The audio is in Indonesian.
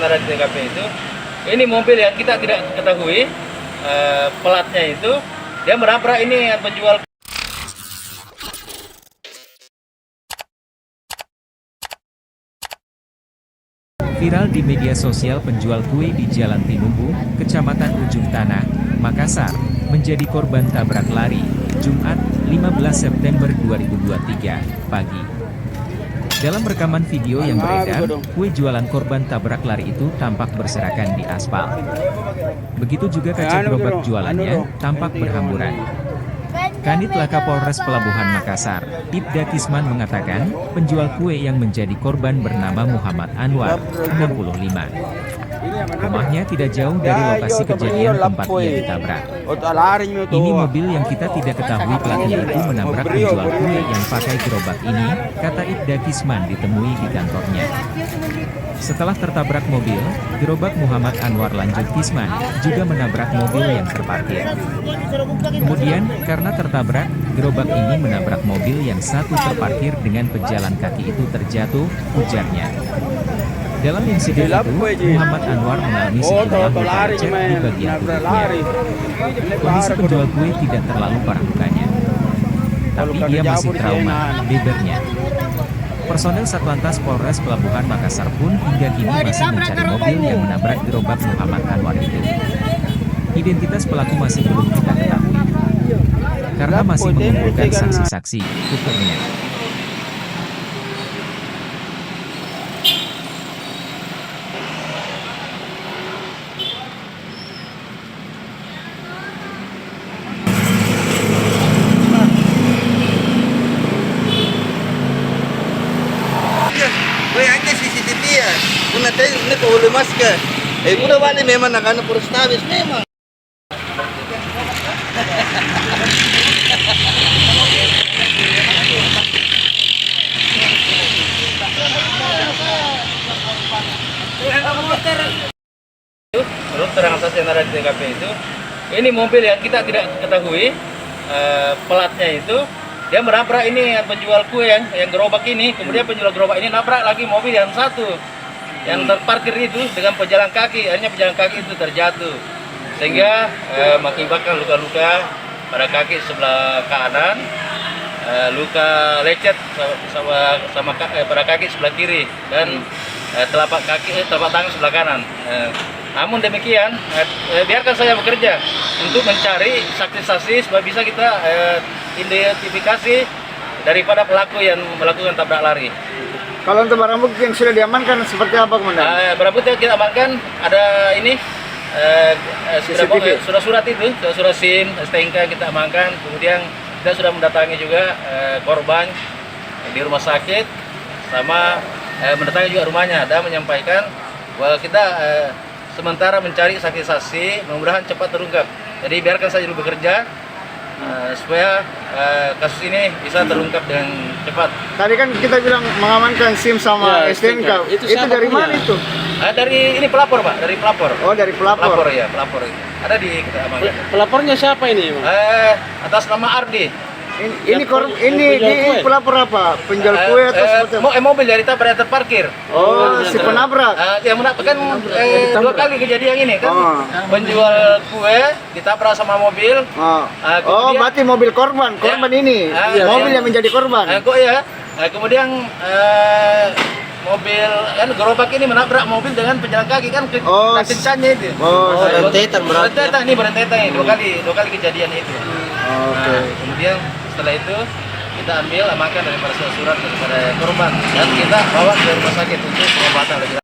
ada di TKP itu, ini mobil yang kita tidak ketahui pelatnya itu, dia menabrak ini penjual. Viral di media sosial, penjual kue di Jalan Tinumbu, Kecamatan Ujung Tanah, Makassar, menjadi korban tabrak lari, Jumat, 15 September 2023, pagi. Dalam rekaman video yang beredar, kue jualan korban tabrak lari itu tampak berserakan di aspal. Begitu juga kaca gerobak jualannya, tampak berhamburan. Kanit Laka Polres Pelabuhan Makassar, Ibda Kisman mengatakan, penjual kue yang menjadi korban bernama Muhammad Anwar, 65. Rumahnya tidak jauh dari lokasi kejadian tempat ia ditabrak. Ini mobil yang kita tidak ketahui platnya itu menabrak penjual kue yang pakai gerobak ini, kata Ibda Kisman ditemui di kantornya. Setelah tertabrak mobil, gerobak Muhammad Anwar, lanjut Kisman, juga menabrak mobil yang terparkir. Kemudian, karena tertabrak, gerobak ini menabrak mobil yang satu terparkir dengan pejalan kaki itu terjatuh, ujarnya. Dalam insiden itu, Muhammad Anwar mengalami sejumlah luka lecet di bagian tubuhnya. Kondisi penjual kue tidak terlalu parah lukanya, tapi dia masih trauma, bebernya. Personel Satlantas Polres Pelabuhan Makassar pun hingga kini masih mencari mobil yang menabrak gerobak Muhammad Anwar itu. Identitas pelaku masih belum kita ketahui, karena masih mengumpulkan saksi-saksi, tuturnya. Anche CCTV ya, una te ne boleh masker. Udah balik memang nak anak Polrestabes memang. Menurut keterangan saksi yang ada di TKP itu, ini mobil yang kita tidak ketahui pelatnya itu, dia menabrak ini penjual kue yang gerobak ini, kemudian penjual gerobak ini nabrak lagi mobil yang satu yang terparkir itu dengan pejalan kaki, akhirnya pejalan kaki itu terjatuh sehingga mengakibatkan luka-luka pada kaki sebelah kanan, luka lecet pada kaki sebelah kiri dan telapak tangan sebelah kanan. Namun demikian, biarkan saya bekerja untuk mencari saksi-saksi supaya bisa kita identifikasi daripada pelaku yang melakukan tabrak lari. Kalau untuk barang bukti yang sudah diamankan seperti apa, Komandan? Barang bukti yang kita amankan ada ini surat itu, surat SIM, STNK kita amankan. Kemudian kita sudah mendatangi juga korban di rumah sakit, sama mendatangi juga rumahnya dan menyampaikan bahwa kita sementara mencari saksi-saksi, mudah-mudahan cepat terungkap. Jadi biarkan saja dulu bekerja supaya kasus ini bisa terungkap dengan cepat. Tadi kan kita bilang mengamankan SIM sama STNK. Itu dari mana itu? Dari ini pelapor, Pak, dari pelapor. Oh, dari pelapor. Pelapor ya, pelapor. Ada di kita amankan. Pelapornya siapa ini, Bang? Atas nama Ardi. Ini pelapor apa? Penjual kue atau seperti apa? Mobil dari tabrak terparkir. Oh, si penabrak. Yang menabrak kan dua kali kejadian ini kan. Penjual kue ditabrak sama mobil. Oh, berarti mobil korban ini. Mobil yang menjadi korban. Kemudian mobil kan gerobak ini menabrak mobil dengan pejalan kaki kan kencangnya itu. Berentetan berarti. Berentetan dua kali kejadian itu. Kemudian setelah itu kita ambil amankan daripada surat daripada korban dan kita bawa ke rumah sakit untuk pengobatan.